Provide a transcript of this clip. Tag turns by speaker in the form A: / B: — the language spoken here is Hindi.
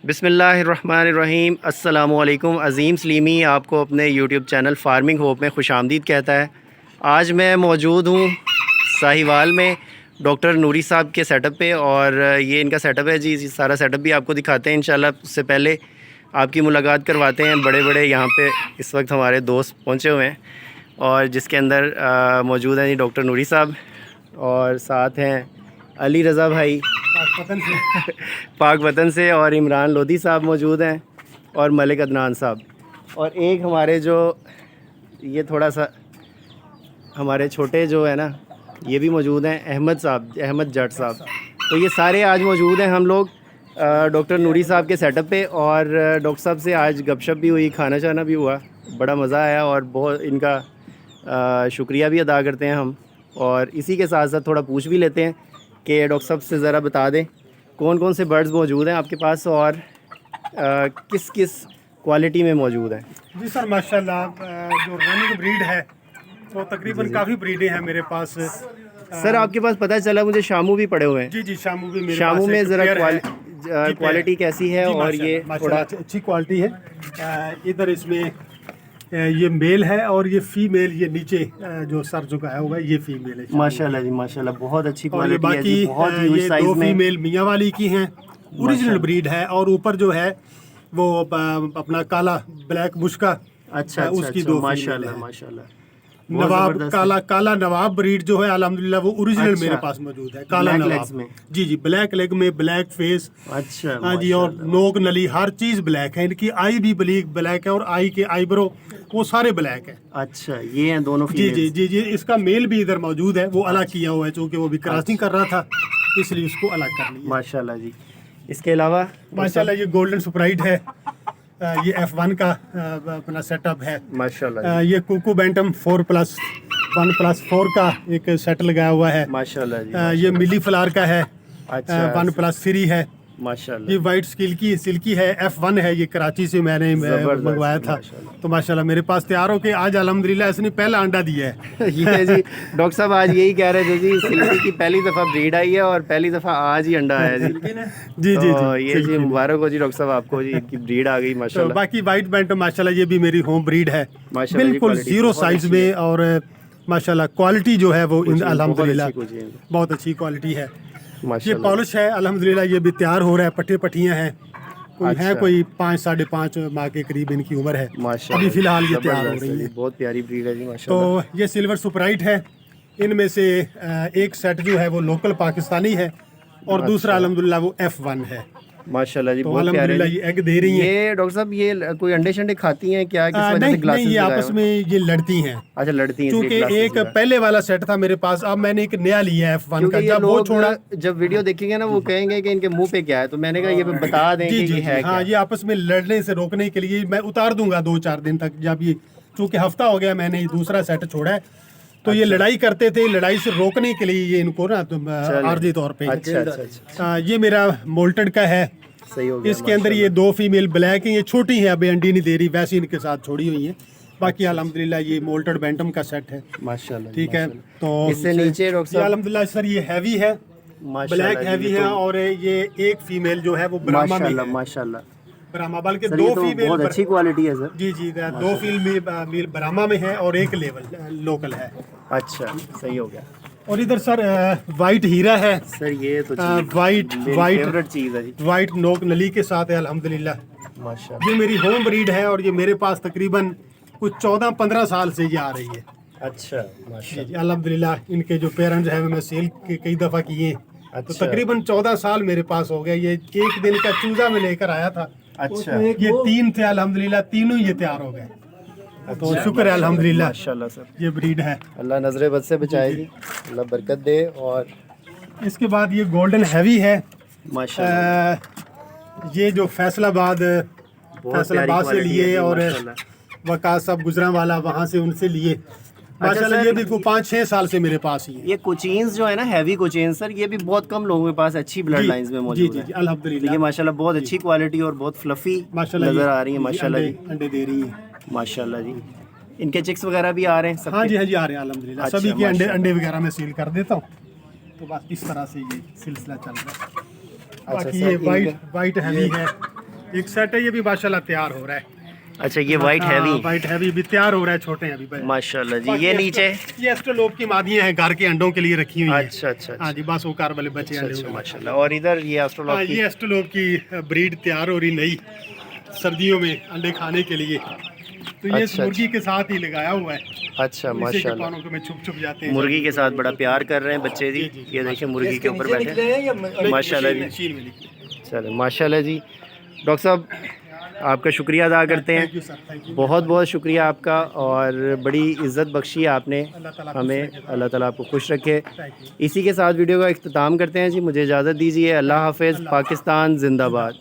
A: बिस्मिल्लाहिर्रहमानिर्रहीम। अस्सलामुअलैकुम। अज़ीम सलीमी आपको अपने यूट्यूब चैनल फार्मिंग होप में खुशामदीद कहता है। आज मैं मौजूद हूँ साहिवाल में डॉक्टर नूरी साहब के सेटअप पे, और ये इनका सेटअप है जी। सारा सेटअप भी आपको दिखाते हैं इंशाल्लाह। उससे पहले आपकी मुलाकात करवाते हैं। बड़े बड़े यहाँ पे इस वक्त हमारे दोस्त पहुँचे हुए हैं, और जिसके अंदर मौजूद हैं जी डॉक्टर नूरी साहब, और साथ हैं अली रज़ा भाई पाक वतन से, और इमरान लोधी साहब मौजूद हैं, और मलिक अदनान साहब, और एक हमारे जो ये थोड़ा सा हमारे छोटे जो है ना, ये भी मौजूद हैं, अहमद साहब, अहमद जट साहब। तो ये सारे आज मौजूद हैं हम लोग डॉक्टर नूरी साहब के सेटअप पे, और डॉक्टर साहब से आज गपशप भी हुई, खाना शाना भी हुआ, बड़ा मज़ा आया, और बहुत इनका शुक्रिया भी अदा करते हैं हम। और इसी के साथ साथ थोड़ा पूछ भी लेते हैं कि डॉक्टर साहब से ज़रा बता दें कौन कौन से बर्ड्स मौजूद हैं आपके पास, और किस किस क्वालिटी में मौजूद हैं।
B: जी सर, माशाल्लाह जो रनिंग ब्रीड है तो तकरीबन काफ़ी ब्रीडें हैं मेरे पास।
A: सर आपके पास पता चला मुझे शामू भी पड़े हुए हैं।
B: जी जी, शामू भी मेरे
A: शामू
B: पास
A: में ज़रा
B: क्वालिटी
A: कैसी है, और ये थोड़ा
B: अच्छी क्वालिटी है। इधर इसमें ये मेल है, और ये फीमेल, ये नीचे जो सर झुकाया हुआ है ये फीमेल है।
A: माशाल्लाह जी, माशाल्लाह, बहुत अच्छी
B: और
A: क्वालिटी है
B: बाकी
A: जी, बहुत ह्यूज
B: ये
A: साइज
B: दो
A: में।
B: फीमेल मियाँ वाली की हैं, ओरिजिनल ब्रीड है। और ऊपर जो है वो अपना काला ब्लैक मुश्का,
A: अच्छा,
B: उसकी दो
A: माशाल्लाह माशाल्लाह।
B: नवाब काला नवाब ब्रीड जो है अल्हम्दुलिल्लाह वो ओरिजिनल
A: अच्छा,
B: मेरे पास मौजूद है। काला नवाब
A: में।
B: जी जी, ब्लैक लेग में, ब्लैक फेस।
A: अच्छा,
B: हाँ जी, और नोक नली हर चीज ब्लैक है। इनकी आई भी ब्लैक है, और आई के आईब्रो वो सारे ब्लैक है।
A: अच्छा, ये हैं दोनों
B: जी जी जी जी, इसका मेल भी इधर मौजूद है, वो अलग किया हुआ है चूँकि वो भी क्रॉसिंग कर रहा था, इसलिए उसको अलग कर लिया।
A: माशाल्लाह जी। इसके अलावा
B: माशाल्लाह ये गोल्डन सुपराइट है, ये F1 का अपना सेटअप है
A: माशाल्लाह।
B: ये कुकू बैंटम 4+1+4 का एक सेट लगाया हुआ है
A: माशाल्लाह जी।
B: ये मिली फ्लावर का है।
A: अच्छा,
B: 1+3 है।
A: माशाल्लाह।
B: ये वाइट सिल्की है, F1 है। ये कराची से मैंने मंगवाया था, तो माशाल्लाह मेरे पास तैयार हो के आज अल्हम्दुलिल्लाह इसने पहला अंडा दिया है।
A: ये जी डॉक्टर साहब आज यही कह रहे थे जी, सिल्की की पहली दफ़ा ब्रीड आई है, और पहली दफ़ा आज ही अंडा आया जी।
B: जी जी
A: तो
B: जी,
A: ये जी मुबारक हो जी डॉक्टर साहब आपको जी, इनकी ब्रीड आ गई
B: तो
A: माशाल्लाह।
B: बाकी वाइट बैंटम माशाल्लाह ये भी मेरी होम ब्रीड है,
A: माशाल्लाह जी,
B: बिल्कुल
A: quality
B: जीरो
A: बहुत
B: साइज
A: अच्छी
B: में, और माशाल्लाह क्वालिटी जो है वो अल्हम्दुलिल्लाह
A: बहुत अच्छी
B: बहुत अच्छी क्वालिटी है। ये
A: माशाल्लाह।
B: पॉलिश है अल्हम्दुलिल्लाह, ये भी तैयार हो रहा है, पट्टे पट्टियाँ हैं, कोई
A: अच्छा।
B: है कोई 5 साढ़े 5 माह के करीब इनकी उम्र है।
A: माशाल्लाह,
B: अभी फिलहाल ये तैयार हो
A: जबरदस्त
B: रही
A: जी,
B: है।
A: बहुत प्यारी ब्रीड है जी माशाल्लाह।
B: तो ये सिल्वर सुपराइट है। इनमें से एक सेट जो है वो लोकल पाकिस्तानी है, और दूसरा अल्हम्दुलिल्लाह वो F1 है।
A: माशाल्लाह जी,
B: तो
A: बहुत प्यारे
B: अल्हम्दुलिल्लाह ये एग दे रही हैं।
A: ये डॉक्टर साहब ये कोई अंडे शंडे खाती हैं क्या, किस वजह से
B: नहीं
A: ग्लासेस
B: नहीं, ये
A: लगाए
B: आपस
A: हुए
B: में ये लड़ती हैं।
A: अच्छा, लड़ती हैं
B: क्योंकि
A: इसलिए glasses
B: एक
A: लगाए।
B: पहले वाला सेट था मेरे पास, अब मैंने एक नया लिया है F1 का।
A: क्योंकि ये
B: जब वो
A: लोग
B: छोड़ा,
A: जब वीडियो देखेंगे ना वो कहेंगे कि इनके मुंह पे क्या है, तो मैंने कहा ये बता दें
B: जी
A: कि
B: जी
A: ये है
B: हाँ,
A: क्या।
B: ये आपस में लड़ने से रोकने के लिए मैं उतार दूंगा 2-4 दिन तक। जब ये चूंकि हफ्ता हो गया मैंने दूसरा सेट छोड़ा है, तो ये लड़ाई करते थे, लड़ाई से रोकने के लिए ये इनको ना आर्जी तौर पे।
A: अच्छा।
B: ये मेरा मोल्टेड का है,
A: सही हो गया।
B: इसके अंदर ये 2 फीमेल ब्लैक हैं, ये छोटी है, अभी अंडी नहीं दे रही, वैसे इनके साथ छोड़ी हुई है। बाकी अल्हम्दुलिल्लाह ये मोल्टेड बैंटम का सेट है
A: माशाल्लाह,
B: ठीक है। तो
A: इससे नीचे डॉक्टर
B: ये
A: साहब
B: अल्हम्दुलिल्लाह सर ये हैवी है, ब्लैक हैवी है, और ये एक फीमेल जो है वो ब्राह्मा में है।
A: माशाल्लाह,
B: ब्राह्मा, बल्कि
A: सर
B: 2
A: ये तो
B: फीमेल
A: बहुत अच्छी क्वालिटी है सर।
B: जी जी, 2 फीमेल ब्राह्मा में है, और एक लेवल लोकल है।
A: अच्छा, सही हो गया।
B: और इधर सर वाइट हीरा है
A: सर ये तो
B: वाइट
A: फेवरेट चीज़ है जी
B: वाइट नोक नली के साथ है अल्हम्दुलिल्लाह।
A: माशाल्लाह।
B: ये मेरी होम ब्रीड है, और ये मेरे पास तकरीबन कुछ 14-15 साल से ये आ रही है।
A: अच्छा,
B: जी
A: माशाल्लाह।
B: जी, अल्हम्दुलिल्लाह इनके जो पेरेंट्स हैं मैं सेल कई दफ़ा किए। तो
A: अच्छा।
B: तकरीबन 14 साल मेरे पास हो गया। ये एक दिन का चूजा में लेकर आया था।
A: अच्छा।
B: ये 3 थे अल्हम्दुलिल्लाह, तीनों ये तैयार हो गए। तो शुक्र है अल्हम्दुलिल्लाह,
A: माशाल्लाह सर,
B: ये ब्रीड है।
A: अल्लाह नजरे बद से बचाए जी, अल्लाह बरकत दे। और
B: इसके बाद ये गोल्डन हैवी है,
A: माशाल्लाह
B: ये जो फैसलाबाद से लिए, और वकास साहब गुजरांवाला वहाँ से उनसे लिए माशाल्लाह।
A: सर,
B: ये भी 5-6 साल से मेरे पास ही है।
A: ये कोचीन्स जो है ना, हैवी कोचीन्स सर, ये भी बहुत कम लोगों के पास अच्छी ब्लड लाइंस में
B: जी
A: मौजूद
B: जी
A: है।
B: जी
A: तो
B: अल्हम्दुलिल्लाह
A: ये माशाल्लाह बहुत अच्छी क्वालिटी और बहुत फ्लफी नजर आ रही है माशाल्लाह जी,
B: अंडे दे रही है
A: माशाल्लाह जी। इनके चिक्स वगैरह भी आ रहे हैं सब?
B: हाँ जी हाँ जी, आ रहे हैं अल्हम्दुलिल्लाह।
A: अच्छा,
B: सभी के
A: माशाल्लाह।
B: अंडे वगैरह मैं सील कर देता हूँ। तो बस इस तरह से ये सिलसिला चल रहा है। बाकी ये वाइट हैवी है, एक सेट है, ये भी माशाल्लाह तैयार हो रहा है।
A: अच्छा, ये वाइट हैवी,
B: वाइट हैवी भी तैयार हो रहा है, छोटे हैं अभी।
A: माशाल्लाह जी। ये नीचे
B: ये एस्ट्रोलोप की मादियां हैं, घर के अंडों के लिए रखी हुई हैं।
A: अच्छा अच्छा
B: हाँ जी, बस वो कार वाले बच्चे हैं।
A: अच्छा, माशाल्लाह। और इधर ये एस्ट्रोलॉप की,
B: ये एस्ट्रोलोप की ब्रीड तैयार हो रही नई, सर्दियों में अंडे खाने के लिए। तो ये
A: अच्छा,
B: मुर्गी के साथ ही लगाया हुआ है।
A: अच्छा माशाल्लाह।
B: पानों में छुप छुप जाते हैं,
A: मुर्गी के साथ बड़ा प्यार कर रहे हैं बच्चे जी। ये देखिए मुर्गी के ऊपर बैठे, माशाल्लाह जी। चलो माशाल्लाह जी। डॉक्टर साहब आपका शुक्रिया अदा करते हैं, बहुत बहुत शुक्रिया आपका, और बड़ी इज़्ज़त बख्शी है आपने हमें। अल्लाह ताला आपको खुश रखे। इसी के साथ वीडियो का इख्तिताम करते हैं जी। मुझे इजाज़त दीजिए। अल्लाह हाफ़िज़। पाकिस्तान जिंदाबाद।